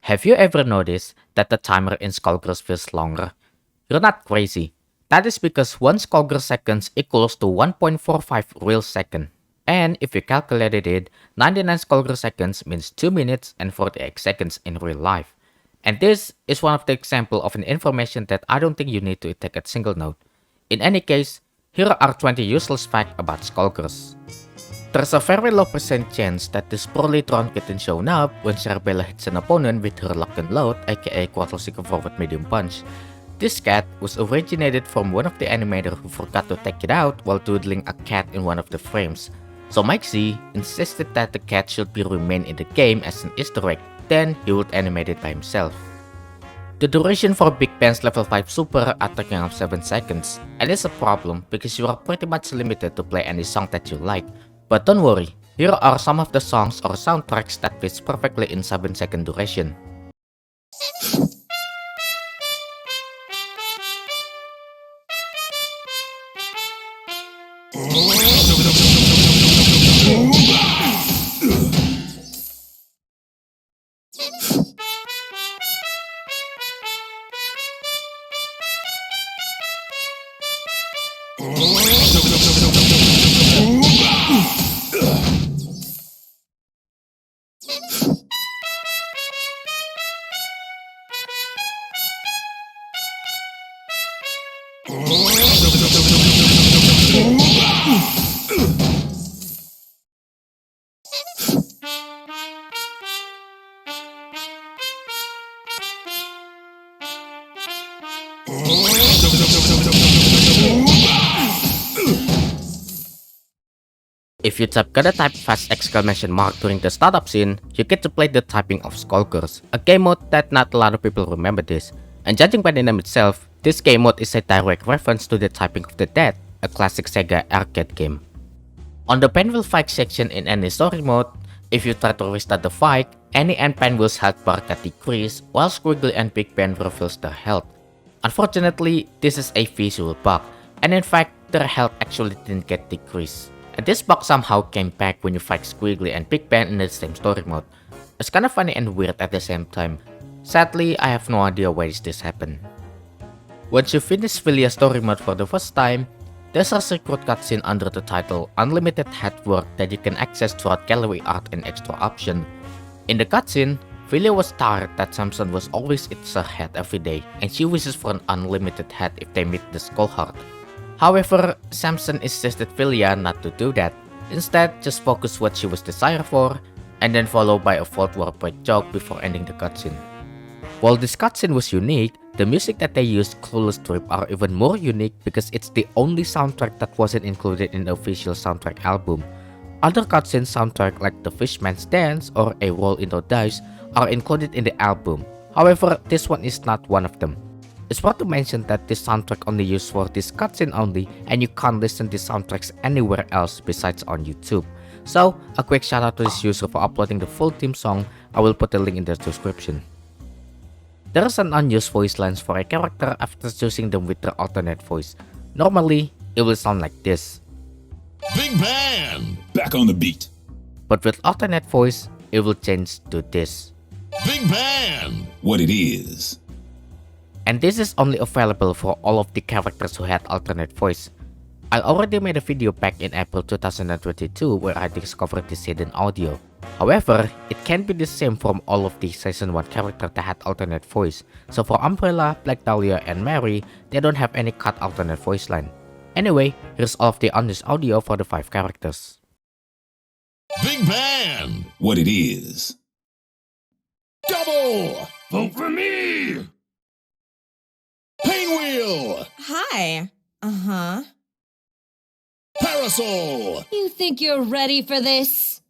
Have you ever noticed that the timer in Skullgirls feels longer? You're not crazy. That is because 1 Skullgirl seconds equals to 1.45 real second. And if you calculated it, 99 Skullgirl seconds means 2 minutes and 48 seconds in real life. And this is one of the example of an information that I don't think you need to take a single note. In any case, here are 20 useless facts about Skullgirls. There's a very low percent chance that this poorly drawn kitten shown up when Cerebella hits an opponent with her lock and load, aka quadricycle forward medium punch. This cat was originated from one of the animators who forgot to take it out while doodling a cat in one of the frames. So Mike Z insisted that the cat should be remain in the game as an Easter egg, then he would animate it by himself. The duration for Big Ben's level 5 super are taking up 7 seconds, and it's a problem because you are pretty much limited to play any song that you like. But don't worry, here are some of the songs or soundtracks that fits perfectly in 7-second duration. If you gotta type fast exclamation mark during the startup scene, you get to play the typing of Skullgirls, a game mode that not a lot of people remember this. And judging by the name itself, this game mode is a direct reference to the Typing of the Dead, a classic Sega arcade game. On the pen wheel fight section in any story mode, if you try to restart the fight, any end pen wheel's health bar can decrease, while Squiggly and Big Ben refills their health. Unfortunately, this is a visual bug, and in fact, their health actually didn't get decreased. And this bug somehow came back when you fight Squiggly and Big Ben in the same story mode. It's kinda funny and weird at the same time. Sadly, I have no idea why this happened. Once you finish Philia story mode for the first time, there's a secret cutscene under the title Unlimited Head Work that you can access throughout gallery art and extra option. In the cutscene, Philia was tired that Samson was always eats her head every day, and she wishes for an unlimited head if they meet the Skull Heart. However, Samson insisted Philia not to do that. Instead, just focus what she was desired for, and then followed by a Fourth War break joke before ending the cutscene. While this cutscene was unique, the music that they used Clueless Trip are even more unique because it's the only soundtrack that wasn't included in the official soundtrack album. Other cutscene soundtrack like The Fishman's Dance or A Roll in the Dice are included in the album. However, this one is not one of them. It's worth to mention that this soundtrack only used for this cutscene only, and you can't listen to soundtracks anywhere else besides on YouTube. So, a quick shout out to this user for uploading the full theme song. I will put a link in the description. There is an unused voice lines for a character after choosing them with their alternate voice. Normally, it will sound like this. Big Band! Back on the beat. But with alternate voice, it will change to this. Big Band! What it is. And this is only available for all of the characters who had alternate voice. I already made a video back in April 2022 where I discovered this hidden audio. However, it can't be the same from all of the Season 1 characters that had alternate voice. So for Umbrella, Black Dahlia, and Mary, they don't have any cut alternate voice line. Anyway, here's all of the unused audio for the 5 characters. Big Band! What it is. Double! Vote for me! Pinwheel! Hi. Uh-huh. Parasol! You think you're ready for this?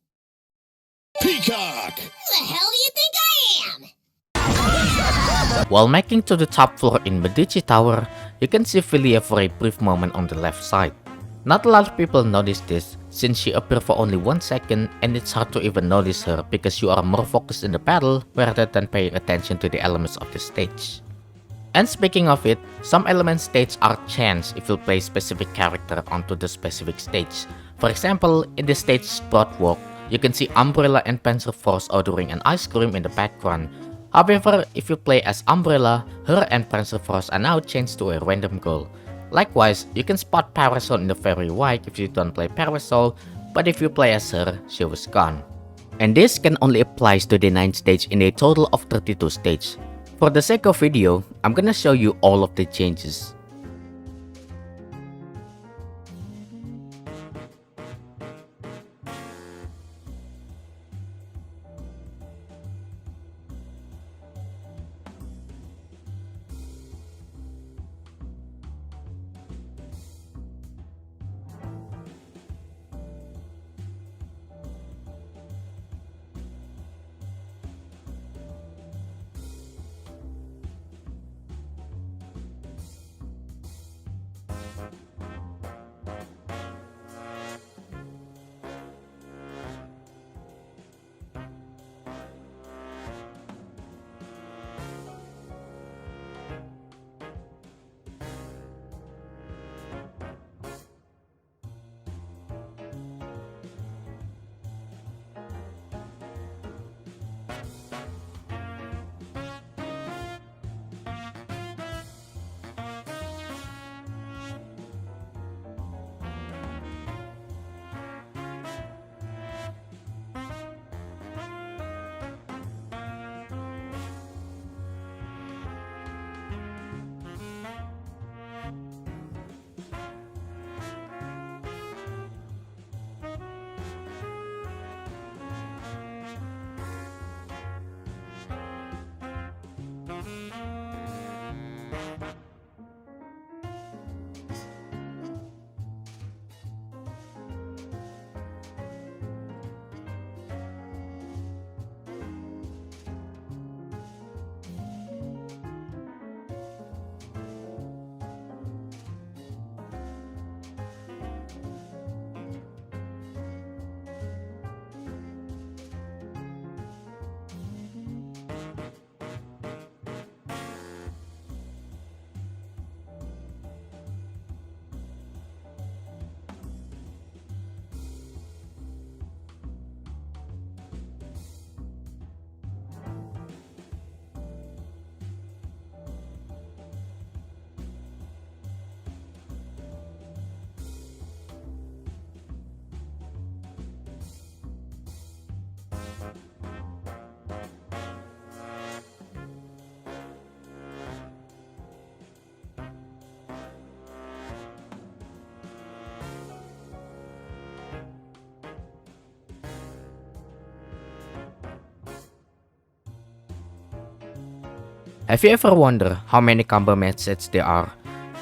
Peacock! Who the hell do you think I am? While making to the top floor in Medici Tower, you can see Philia for a brief moment on the left side. Not a lot of people notice this, since she appeared for only 1 second and it's hard to even notice her because you are more focused in the battle rather than paying attention to the elements of the stage. And speaking of it, some element stages are changed if you play specific character onto the specific stage. For example, in the stage Broadwalk, you can see Umbrella and Panzer Force ordering an ice cream in the background. However, if you play as Umbrella, her and Prancer Frost are now changed to a random girl. Likewise, you can spot Parasol in the Fairy White if you don't play Parasol, but if you play as her, she was gone. And this can only apply to the 9th stage in a total of 32 stages. For the sake of video, I'm gonna show you all of the changes. Have you ever wondered how many combo messages there are?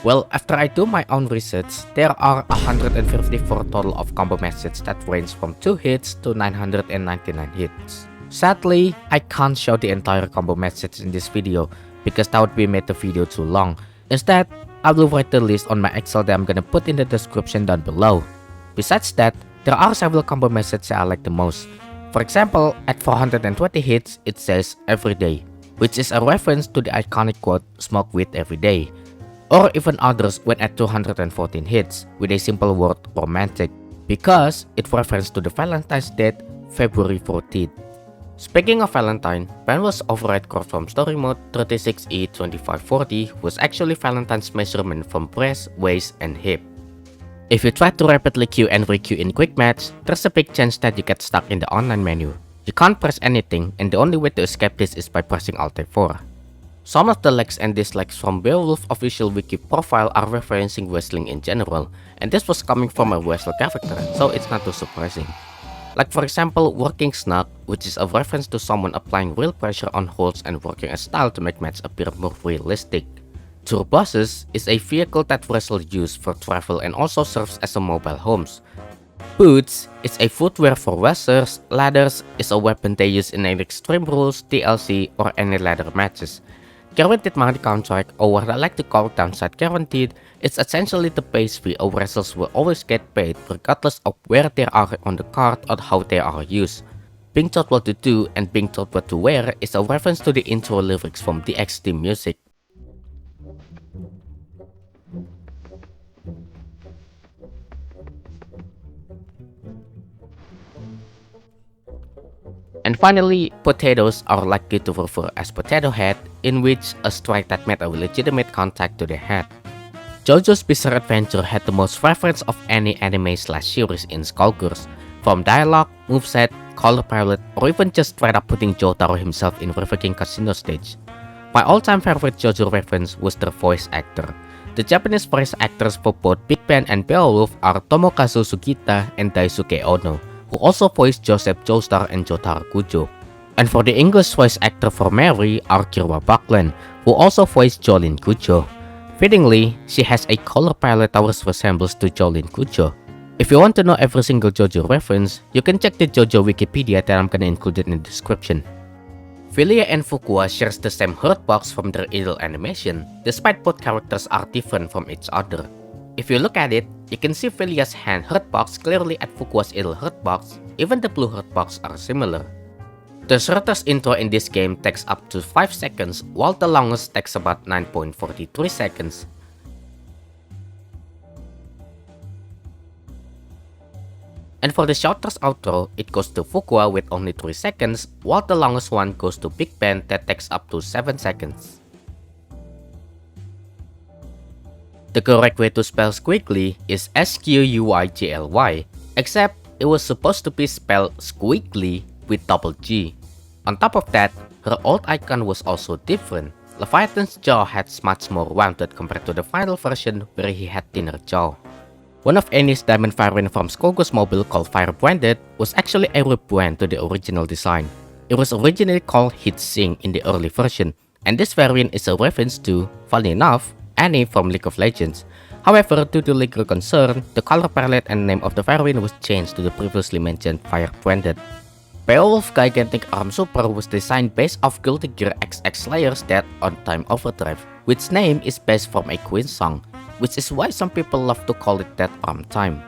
Well, after I do my own research, there are 154 total of combo messages that range from 2 hits to 999 hits. Sadly, I can't show the entire combo message in this video because that would be made the video too long. Instead, I will write the list on my Excel that I'm gonna put in the description down below. Besides that, there are several combo messages I like the most. For example, at 420 hits, it says every day, which is a reference to the iconic quote "smoke weed every day." Or even others when at 214 hits, with a simple word romantic, because it refers to the Valentine's date, February 14th. Speaking of Valentine, Penwell's override curve from story mode 36E2540 was actually Valentine's measurement from breast, waist, and hip. If you try to rapidly queue and re-queue in quick match, there's a big chance that you get stuck in the online menu. You can't press anything, and the only way to escape this is by pressing Alt F4. Some of the likes and dislikes from Beowulf official wiki profile are referencing wrestling in general, and this was coming from a wrestler character, so it's not too surprising. Like for example, working snug, which is a reference to someone applying real pressure on holds and working a style to make match appear more realistic. Tourbusses is a vehicle that wrestlers use for travel and also serves as a mobile homes. Boots is a footwear for wrestlers. Ladders is a weapon they use in an Extreme Rules, DLC, or any ladder matches. Guaranteed money contract, or what I like to call downside guaranteed, is essentially the base fee a wrestlers will always get paid regardless of where they are on the card or how they are used. Being told what to do and being told what to wear is a reference to the intro lyrics from DXT music. And And finally, potatoes are likely to refer as potato head, in which a strike that made a legitimate contact to the head. JoJo's Bizarre Adventure had the most reference of any anime/series in Skullgirls, from dialogue, moveset, color palette, or even just straight up putting Jotaro himself in River King Casino stage. My all-time favorite JoJo reference was their voice actor. The Japanese voice actors for both Big Bang and Beowulf are Tomokazu Sugita and Daisuke Ono, who also voiced Joseph Joestar and Jotaro Kujo. And for the English voice actor for Mary are Kirwa Buckland, who also voiced Jolene Kujo. Fittingly, she has a color palette that resembles to Jolene Kujo. If you want to know every single JoJo reference, you can check the JoJo Wikipedia that I'm gonna include in the description. Philia and Fukua shares the same hurt box from their idol animation, despite both characters are different from each other. If you look at it, you can see Philia's hand hurt box clearly at Fukua's idol hurt box, even the blue hurt box are similar. The shortest intro in this game takes up to 5 seconds, while the longest takes about 9.43 seconds. And for the shortest outro, it goes to Fukua with only 3 seconds, while the longest one goes to Big Bang that takes up to 7 seconds. The correct way to spell squiggly is Squigly, except it was supposed to be spelled squiggly with double G. On top of that, her old icon was also different. Leviathan's jaw had much more rounded compared to the final version where he had thinner jaw. One of Annie's diamond variant from Skullgirls Mobile called Firebranded was actually a rebrand to the original design. It was originally called Hit Sing in the early version, and this variant is a reference to, funny enough, Annie from League of Legends. However, due to legal concern, the color palette and name of the variant was changed to the previously mentioned Firebranded. Beowulf Gigantic Arm Super was designed based off Guilty Gear XX Slayer's Death on Time Overdrive, which name is based from a Queen song, which is why some people love to call it Death Arm Time.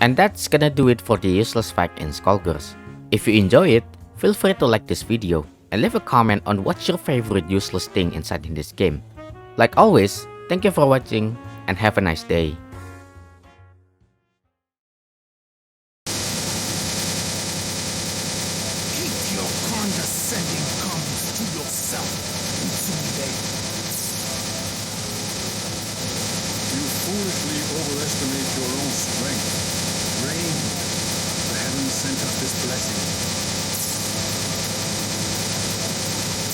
And that's gonna do it for the useless fact in Skullgirls. If you enjoy it, feel free to like this video and leave a comment on what's your favorite useless thing inside in this game. Like always, thank you for watching and have a nice day. Keep your condescending comments to yourself, Mitsumide. You foolishly overestimate your own strength. Rain, the heavens sent us this blessing.